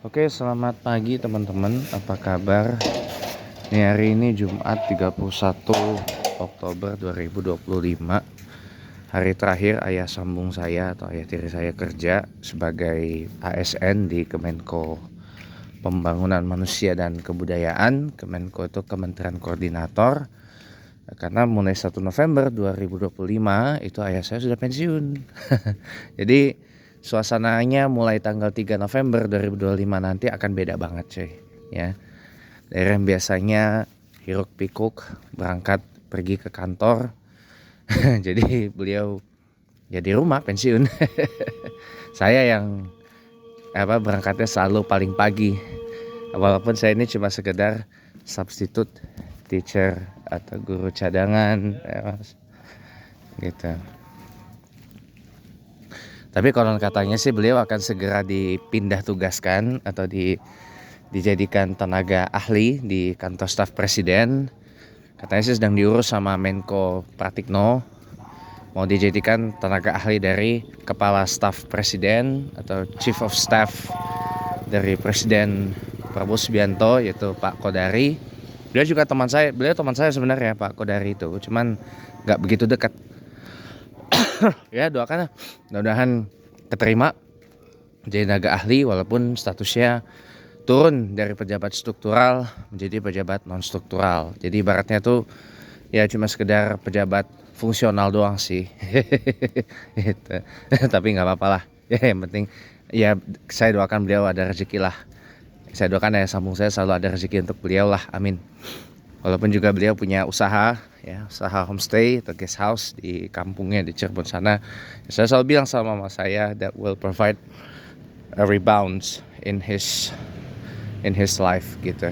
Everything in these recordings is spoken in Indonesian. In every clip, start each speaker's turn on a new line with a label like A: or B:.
A: Oke, selamat pagi teman-teman. Apa kabar? Hari ini Jumat 31 Oktober 2025. Hari terakhir ayah sambung saya atau ayah tiri saya kerja sebagai ASN di Kemenko Pembangunan Manusia dan Kebudayaan. Kemenko itu Kementerian Koordinator. Karena mulai 1 November 2025 itu ayah saya sudah pensiun. Jadi suasananya mulai tanggal 3 November 2025 nanti akan beda banget cuy. Ya. Dari yang biasanya hiruk pikuk berangkat pergi ke kantor. Jadi beliau ya di rumah pensiun. Saya yang berangkatnya selalu paling pagi. Walaupun saya ini cuma sekedar substitute teacher atau guru cadangan gitu. Tapi konon katanya sih beliau akan segera dipindah tugaskan atau dijadikan tenaga ahli di kantor staf presiden. Katanya sih sedang diurus sama Menko Pratikno, mau dijadikan tenaga ahli dari kepala staf presiden atau chief of staff dari Presiden Prabowo Subianto, yaitu Pak Kodari. Beliau teman saya sebenarnya Pak Kodari itu, cuman nggak begitu dekat. Ya doakan, mudah-mudahan keterima jadi tenaga ahli walaupun statusnya turun dari pejabat struktural menjadi pejabat non struktural. Jadi ibaratnya tuh ya cuma sekedar pejabat fungsional doang sih. Gitu. Tapi nggak apa-apa lah. Ya yang penting ya saya doakan beliau ada rezeki lah. Saya doakan ya sambung saya selalu ada rezeki untuk beliau lah, amin. Walaupun juga beliau punya usaha homestay atau guest house di kampungnya di Cirebon sana. Saya selalu bilang sama mama saya that will provide a rebound in his life gitu.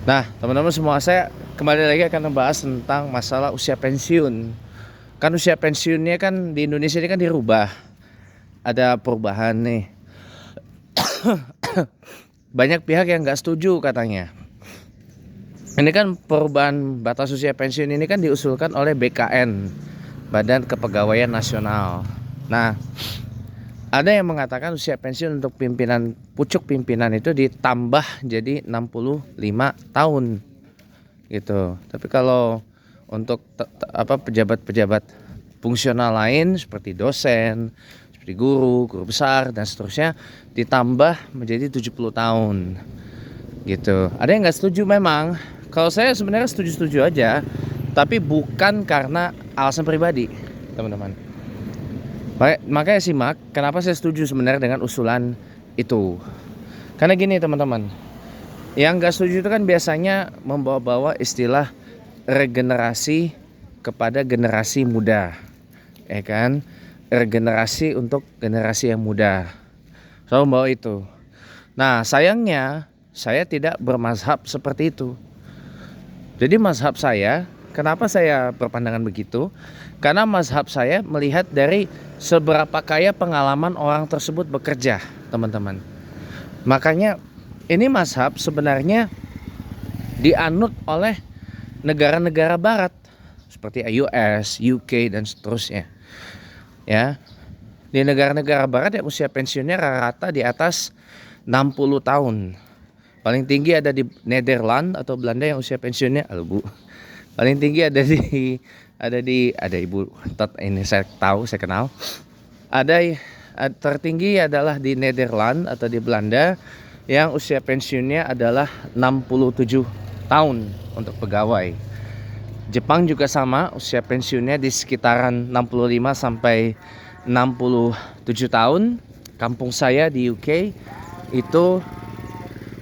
A: Nah teman-teman semua, saya kembali lagi akan membahas tentang masalah usia pensiun. Kan usia pensiunnya kan di Indonesia ini kan dirubah. Ada perubahan nih. Banyak pihak yang nggak setuju katanya. Ini kan perubahan batas usia pensiun ini kan diusulkan oleh BKN, Badan Kepegawaian Nasional. Nah, ada yang mengatakan usia pensiun untuk pucuk pimpinan itu ditambah jadi 65 tahun gitu. Tapi kalau untuk pejabat-pejabat fungsional lain seperti dosen, seperti guru besar dan seterusnya ditambah menjadi 70 tahun gitu. Ada yang nggak setuju memang. Kalau saya sebenarnya setuju-setuju aja, tapi bukan karena alasan pribadi, teman-teman. Makanya simak kenapa saya setuju sebenarnya dengan usulan itu. Karena gini teman-teman, yang nggak setuju itu kan biasanya membawa-bawa istilah regenerasi kepada generasi muda, ya kan? Regenerasi untuk generasi yang muda. Selalu bawa itu. Nah sayangnya saya tidak bermazhab seperti itu. Jadi mazhab saya, kenapa saya berpandangan begitu? Karena mazhab saya melihat dari seberapa kaya pengalaman orang tersebut bekerja, teman-teman. Makanya ini mazhab sebenarnya dianut oleh negara-negara barat seperti US, UK dan seterusnya. Ya. Di negara-negara barat yang usia pensiunnya rata-rata di atas 60 tahun. Paling tinggi ada di Nederland atau Belanda yang usia pensiunnya paling tinggi ada Ibu Tot, ini saya tahu, saya kenal. Tertinggi adalah di Nederland atau di Belanda yang usia pensiunnya adalah 67 tahun untuk pegawai. Jepang juga sama, usia pensiunnya di sekitaran 65 sampai 67 tahun. Kampung saya di UK itu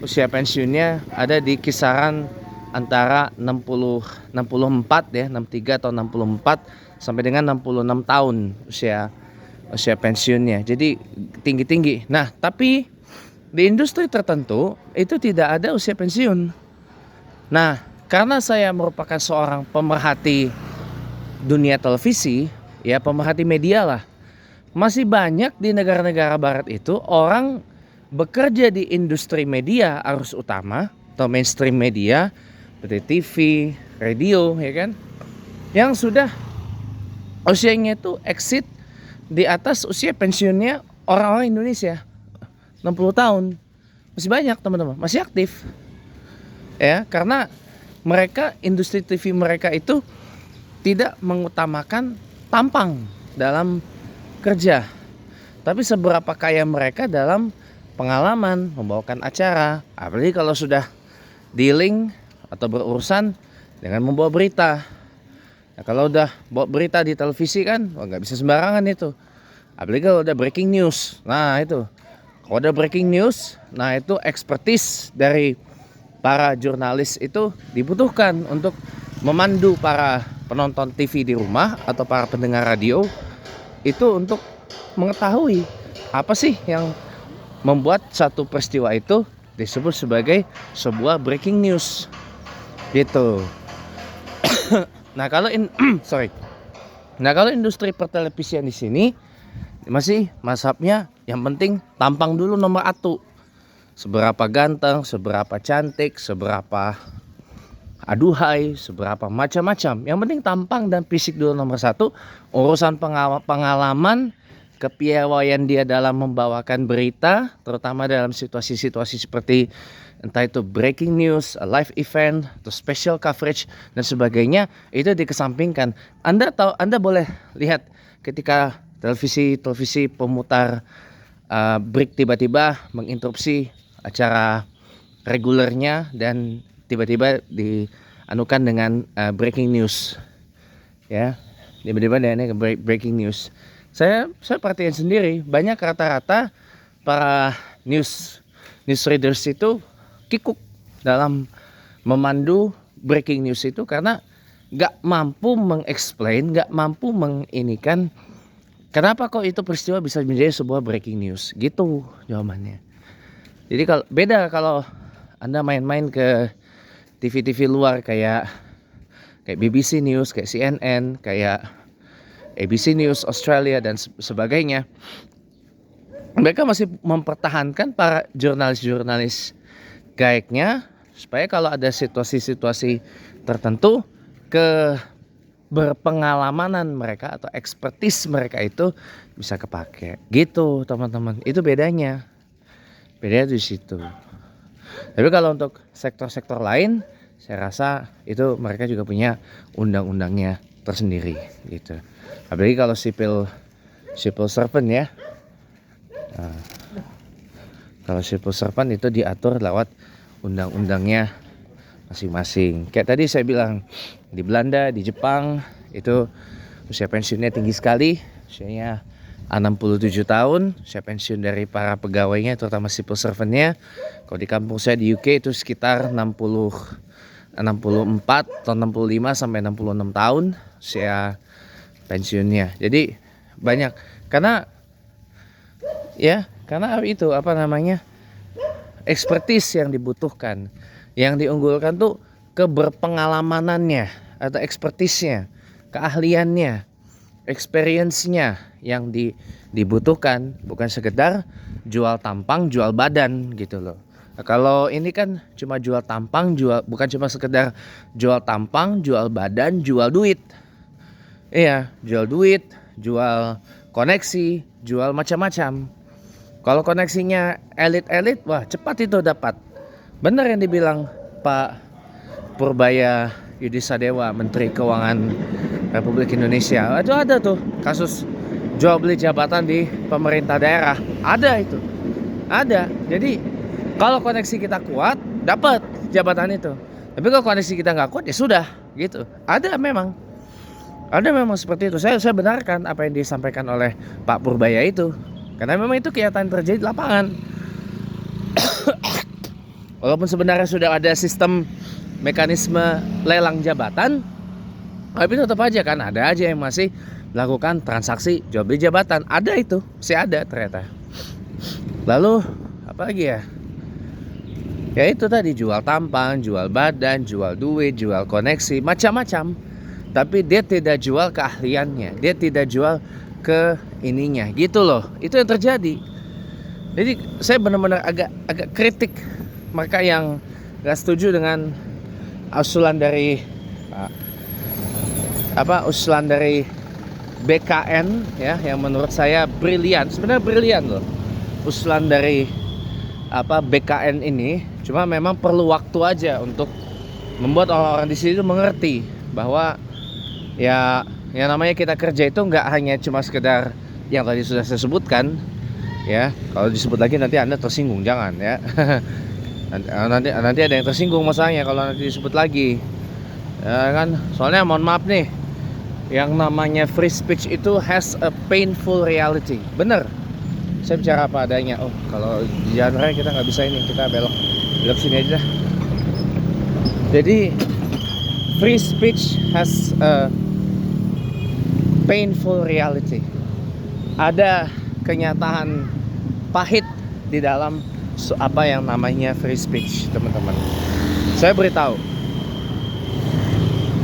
A: usia pensiunnya ada di kisaran antara 64 ya, 63 atau 64 sampai dengan 66 tahun usia pensiunnya. Jadi tinggi-tinggi. Nah, tapi di industri tertentu itu tidak ada usia pensiun. Nah, karena saya merupakan seorang pemerhati dunia televisi, ya pemerhati media lah. Masih banyak di negara-negara barat itu orang bekerja di industri media arus utama atau mainstream media seperti TV, radio, ya kan, yang sudah usianya itu exit di atas usia pensiunnya orang-orang Indonesia 60 tahun. Masih banyak teman-teman, masih aktif. Ya, karena mereka, industri TV mereka itu tidak mengutamakan tampang dalam kerja, tapi seberapa kaya mereka dalam pengalaman membawakan acara, apalagi kalau sudah dealing atau berurusan dengan membawa berita. Nah, kalau udah bawa berita di televisi kan nggak bisa sembarangan itu, apalagi kalau udah breaking news. Nah itu, kalau udah breaking news, nah itu expertise dari para jurnalis itu dibutuhkan untuk memandu para penonton TV di rumah atau para pendengar radio itu untuk mengetahui apa sih yang membuat satu peristiwa itu disebut sebagai sebuah breaking news gitu. Nah kalau industri pertelevisian di sini masih mazhabnya yang penting tampang dulu nomor satu. Seberapa ganteng, seberapa cantik, seberapa aduhai, seberapa macam-macam. Yang penting tampang dan fisik dulu nomor satu. Urusan pengalaman, kepiawaian dia dalam membawakan berita, terutama dalam situasi-situasi seperti entah itu breaking news, a live event, atau special coverage dan sebagainya, itu dikesampingkan. Anda boleh lihat ketika televisi pemutar break tiba-tiba menginterupsi acara regulernya dan tiba-tiba dianukan dengan breaking news, ya, tiba-tiba ada breaking news. Saya perhatiin sendiri banyak rata-rata para news readers itu kikuk dalam memandu breaking news itu karena nggak mampu mengeksplain, nggak mampu menginikan kenapa kok itu peristiwa bisa menjadi sebuah breaking news, gitu jawabannya. Jadi kalau Anda main-main ke TV luar kayak BBC News, kayak CNN, kayak ABC News Australia dan sebagainya, mereka masih mempertahankan para jurnalis gaiknya supaya kalau ada situasi-situasi tertentu berpengalaman mereka atau expertise mereka itu bisa kepake. Gitu teman-teman, itu bedanya di situ. Tapi kalau untuk sektor-sektor lain, saya rasa itu mereka juga punya undang-undangnya tersendiri gitu. Apalagi kalau civil servant ya. Nah, kalau civil servant itu diatur lewat undang-undangnya masing-masing. Kayak tadi saya bilang, di Belanda, di Jepang itu usia pensiunnya tinggi sekali, usianya 67 tahun, usia pensiun dari para pegawainya terutama civil servantnya. Kalau di kampung saya di UK itu sekitar 64 atau 65 sampai 66 tahun usia pensiunnya. Jadi banyak karena itu expertise yang dibutuhkan. Yang diunggulkan tuh keberpengalamanannya atau expertise-nya, keahliannya, experience-nya yang dibutuhkan, bukan sekedar jual tampang, jual badan gitu loh. Nah, kalau ini kan cuma jual tampang, bukan cuma sekedar jual tampang, jual badan, jual duit. Iya, jual duit, jual koneksi, jual macam-macam. Kalau koneksinya elit-elit, wah cepat itu dapat. Benar yang dibilang Pak Purbaya Yudisadewa, Menteri Keuangan Republik Indonesia. Itu ada tuh kasus jual beli jabatan di pemerintah daerah. Ada itu. Ada. Jadi kalau koneksi kita kuat, dapat jabatan itu. Tapi kalau koneksi kita nggak kuat, ya sudah gitu. Ada memang seperti itu. Saya benarkan apa yang disampaikan oleh Pak Purbaya itu. Karena memang itu kenyataan terjadi di lapangan. Walaupun sebenarnya sudah ada sistem mekanisme lelang jabatan, tapi tetap aja kan ada aja yang masih melakukan transaksi jual beli jabatan. Ada itu, masih ada ternyata. Lalu apa lagi ya? Ya itu tadi, jual tampang, jual badan, jual duit, jual koneksi, macam-macam. Tapi dia tidak jual keahliannya, dia tidak jual ke ininya, gitu loh. Itu yang terjadi. Jadi saya benar-benar agak kritik mereka yang gak setuju dengan usulan dari BKN ya, yang menurut saya brilian, sebenarnya brilian loh usulan dari BKN ini. Cuma memang perlu waktu aja untuk membuat orang-orang di sini itu mengerti bahwa ya yang namanya kita kerja itu nggak hanya cuma sekedar yang tadi sudah saya sebutkan ya. Kalau disebut lagi nanti Anda tersinggung, jangan ya. nanti ada yang tersinggung masalahnya kalau nanti disebut lagi ya kan. Soalnya mohon maaf nih, yang namanya free speech itu has a painful reality. Bener, saya bicara apa adanya. Oh, kalau di jalan raya kita nggak bisa ini, kita belok sini aja. Jadi free speech has a painful reality. Ada kenyataan pahit di dalam apa yang namanya free speech, teman-teman. Saya beritahu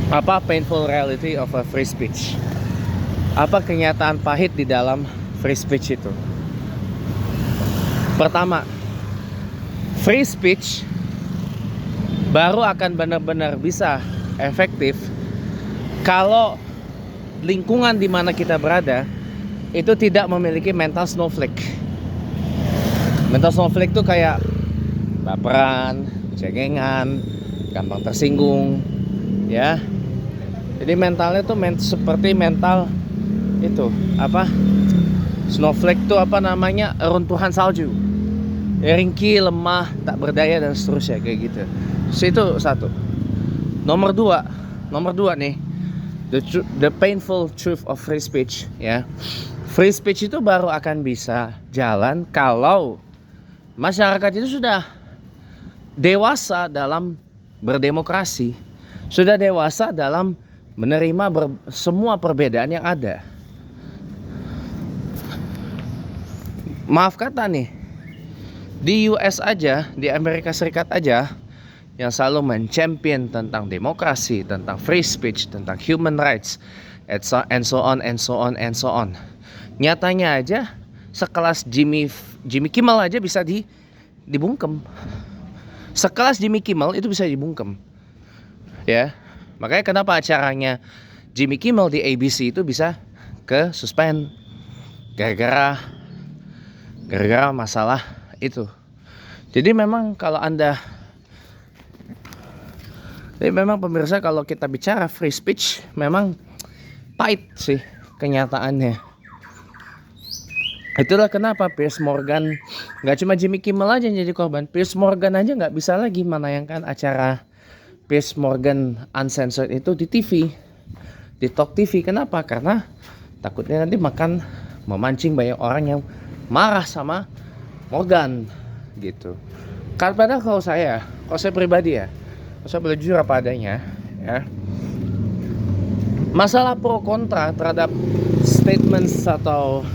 A: apa painful reality of a free speech. Apa kenyataan pahit di dalam free speech itu? Pertama, free speech baru akan benar-benar bisa efektif kalau lingkungan di mana kita berada itu tidak memiliki mental snowflake. Mental snowflake itu kayak baperan, cengengan, gampang tersinggung, ya. Jadi mentalnya tuh seperti mental itu snowflake tuh runtuhan salju, ya, ringkih, lemah, tak berdaya dan seterusnya kayak gitu. Itu satu. Nomor dua nih, the painful truth of free speech, ya. Free speech itu baru akan bisa jalan kalau masyarakat itu sudah dewasa dalam berdemokrasi, sudah dewasa dalam menerima semua perbedaan yang ada. Maaf kata nih, di US aja, di Amerika Serikat aja, yang selalu menchampion tentang demokrasi, tentang free speech, tentang human rights, and so on. Nyatanya aja sekelas Jimmy Kimmel aja bisa dibungkem. Sekelas Jimmy Kimmel itu bisa dibungkem. Ya. Makanya kenapa acaranya Jimmy Kimmel di ABC itu bisa ke suspend gara-gara masalah itu. Jadi memang pemirsa, kalau kita bicara free speech memang pahit sih kenyataannya. Itulah kenapa Piers Morgan, nggak cuma Jimmy Kimmel aja yang jadi korban, Piers Morgan aja nggak bisa lagi menayangkan acara Piers Morgan Uncensored itu di TV, di Talk TV. Kenapa? Karena takutnya nanti memancing banyak orang yang marah sama Morgan gitu. Padahal kalau saya pribadi ya, kalau saya boleh jujur apa adanya ya, masalah pro kontra terhadap statements atau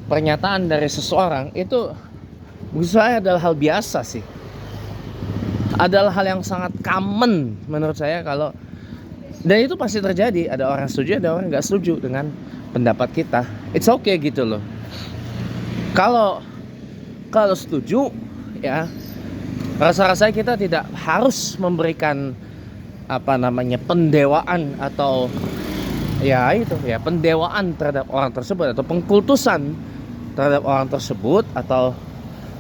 A: pernyataan dari seseorang itu menurut saya adalah hal biasa sih, adalah hal yang sangat common menurut saya. Dan itu pasti terjadi, ada orang setuju, ada orang nggak setuju dengan pendapat kita. It's okay gitu loh. Kalau setuju ya, rasa-rasanya kita tidak harus memberikan pendewaan atau pendewaan terhadap orang tersebut, atau pengkultusan terhadap orang tersebut, atau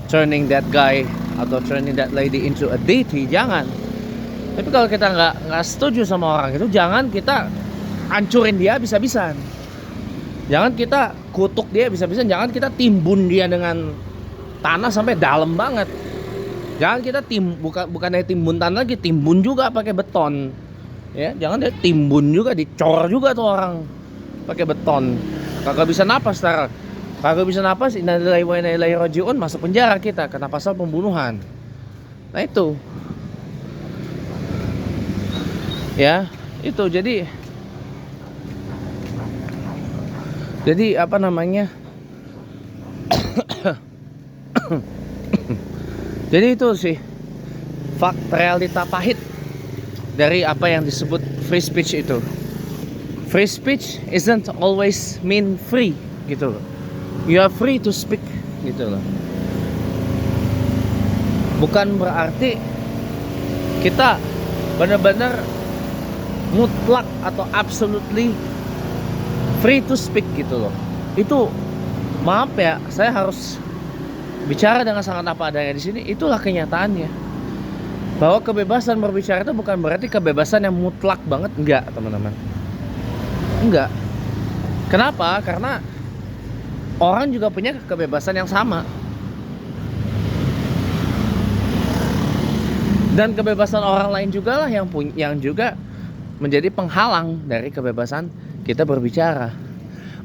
A: turning that guy atau turning that lady into a deity. Jangan. Tapi kalau kita nggak setuju sama orang itu, jangan kita hancurin dia habis-habisan. Jangan kita kutuk dia habis-habisan. Jangan kita timbun dia dengan tanah sampai dalam banget. Jangan kita bukan dari timbun tanah lagi, timbun juga pakai beton. Ya, jangan dia timbun juga, dicor juga tuh orang pakai beton. Kagak bisa napas ntar. Kagak bisa napas, innalillahi wa inna ilaihi rajiun, masuk penjara kita kena pasal pembunuhan. Nah itu. Ya, itu jadi jadi itu sih realita pahit dari apa yang disebut free speech itu. Free speech isn't always mean free gitu loh. You are free to speak gitu loh. Bukan berarti kita benar-benar mutlak atau absolutely free to speak gitu loh. Itu maaf ya, saya harus bicara dengan sangat apa adanya di sini. Itulah kenyataannya. Bahwa kebebasan berbicara itu bukan berarti kebebasan yang mutlak banget, enggak teman-teman. Enggak. Kenapa? Karena orang juga punya kebebasan yang sama. Dan kebebasan orang lain juga lah yang juga menjadi penghalang dari kebebasan kita berbicara.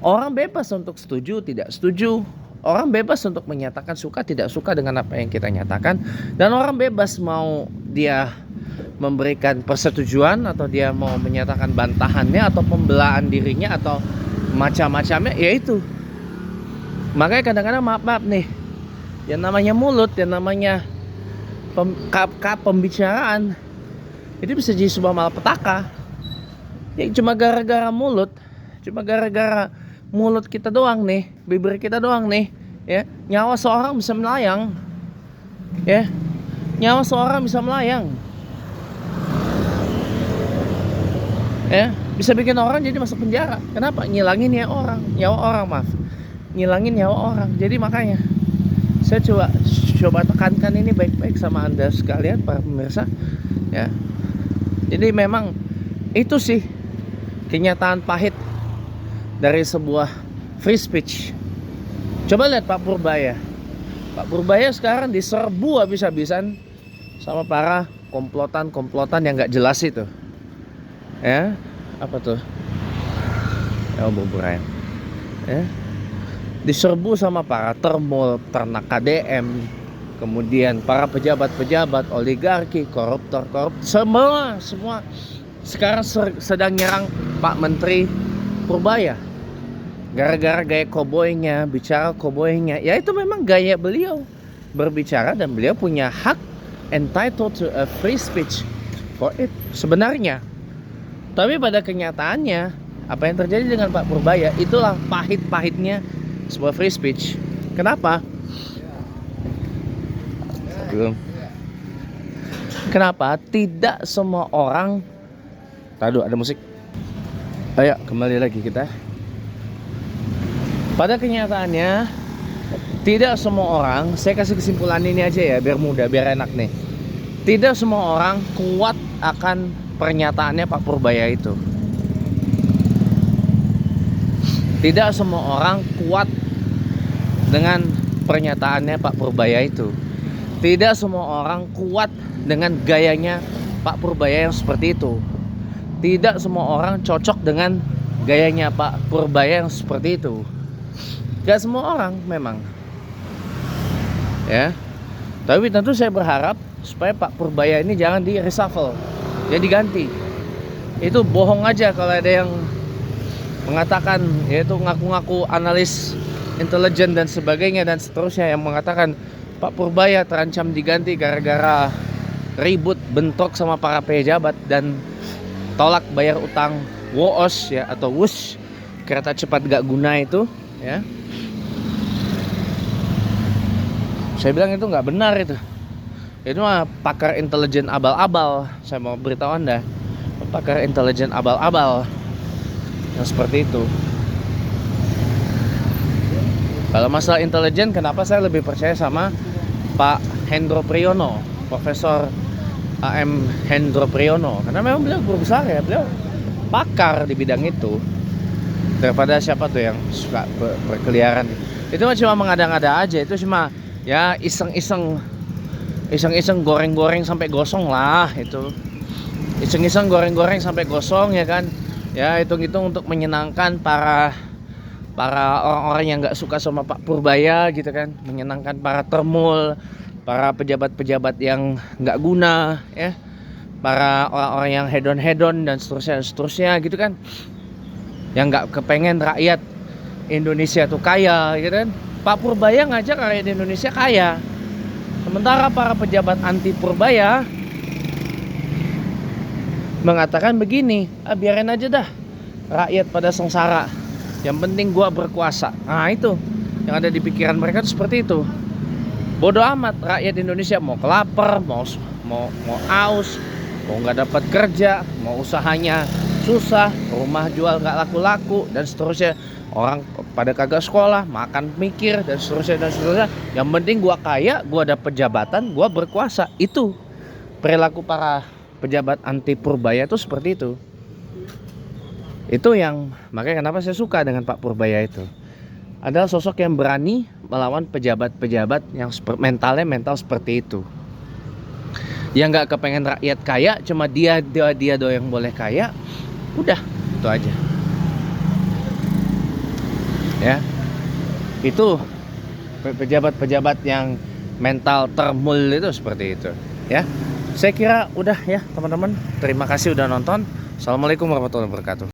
A: Orang bebas untuk setuju, tidak setuju. Orang bebas untuk menyatakan suka, tidak suka dengan apa yang kita nyatakan. Dan orang bebas mau dia memberikan persetujuan, atau dia mau menyatakan bantahannya, atau pembelaan dirinya, atau macam-macamnya, yaitu. Makanya kadang-kadang maaf nih, yang namanya mulut, yang namanya pembicaraan itu bisa jadi sebuah malapetaka. Ya cuma gara-gara mulut, kita doang nih, bibir kita doang nih, ya nyawa seorang bisa melayang, ya nyawa seorang bisa melayang, ya bisa bikin orang jadi masuk penjara. Kenapa? Ngilangin nyawa orang. Ngilangin nyawa orang. Jadi makanya saya coba tekankan ini baik-baik sama Anda sekalian, para pemirsa, ya. Jadi memang itu sih kenyataan pahit dari sebuah free speech. Coba lihat Pak Purbaya. Pak Purbaya sekarang diserbu habis-habisan sama para komplotan yang gak jelas itu. Ya, apa tuh? Ya, buburan. Ya. Diserbu sama para termul, ternak KDM, kemudian para pejabat-pejabat, oligarki, koruptor, semua sekarang sedang nyerang Pak Menteri Purbaya. Gara-gara gaya koboynya, bicara koboynya. Ya itu memang gaya beliau berbicara, dan beliau punya hak, entitled to a free speech for it sebenarnya. Tapi pada kenyataannya, apa yang terjadi dengan Pak Purbaya, itulah pahit-pahitnya sebuah free speech. Kenapa? Kenapa tidak semua orang. Tadi ada musik. Ayo kembali lagi kita. Pada kenyataannya, tidak semua orang, saya kasih kesimpulan ini aja ya, biar mudah, biar enak nih. Tidak semua orang kuat akan pernyataannya Pak Purbaya itu. Tidak semua orang kuat dengan pernyataannya Pak Purbaya itu. Tidak semua orang kuat dengan gayanya Pak Purbaya yang seperti itu. Tidak semua orang cocok dengan gayanya Pak Purbaya yang seperti itu. Gak semua orang memang, ya. Tapi tentu saya berharap supaya Pak Purbaya ini jangan di reshuffle, ya diganti. Itu bohong aja kalau ada yang mengatakan, yaitu ngaku-ngaku analis intelijen dan sebagainya dan seterusnya, yang mengatakan Pak Purbaya terancam diganti gara-gara ribut bentrok sama para pejabat dan tolak bayar utang WOOS, ya, atau WUS, kereta cepat gak guna itu, ya. Saya bilang itu nggak benar itu. Itu mah pakar intelijen abal-abal. Saya mau beritahu Anda, pakar intelijen abal-abal yang seperti itu. Kalau masalah intelijen, kenapa saya lebih percaya sama Pak Hendro Priyono, Profesor AM Hendro Priyono? Karena memang beliau guru besar, ya, beliau pakar di bidang itu, daripada siapa tuh yang suka berkeliaran. Itu mah cuma mengada-ngada aja. Itu cuma ya iseng-iseng goreng-goreng sampai gosong lah itu. Iseng-iseng goreng-goreng sampai gosong, ya kan. Ya hitung-hitung untuk menyenangkan para orang-orang yang nggak suka sama Pak Purbaya gitu kan, menyenangkan para termul, para pejabat-pejabat yang nggak guna, ya, para orang-orang yang hedon-hedon dan seterusnya gitu kan, yang nggak kepengen rakyat Indonesia tuh kaya, gitu kan. Pak Purbaya ngajak rakyat Indonesia kaya, sementara para pejabat anti Purbaya mengatakan begini, biarin aja dah rakyat pada sengsara, yang penting gua berkuasa. Nah itu yang ada di pikiran mereka tuh seperti itu. Bodoh amat rakyat Indonesia mau kelapar, mau aus, mau nggak dapat kerja, mau usahanya susah, rumah jual nggak laku-laku dan seterusnya, orang pada kagak sekolah, makan mikir dan seterusnya dan seterusnya. Yang penting gua kaya, gua dapet jabatan, gua berkuasa. Itu perilaku para pejabat anti Purbaya itu seperti itu. Itu yang makanya kenapa saya suka dengan Pak Purbaya itu. Adalah sosok yang berani melawan pejabat-pejabat yang mentalnya mental seperti itu. Yang nggak kepengen rakyat kaya, cuma dia doang yang boleh kaya. Udah, itu aja. Ya. Itu pejabat-pejabat yang mental termul itu seperti itu, ya. Saya kira udah ya, teman-teman. Terima kasih udah nonton. Assalamualaikum warahmatullahi wabarakatuh.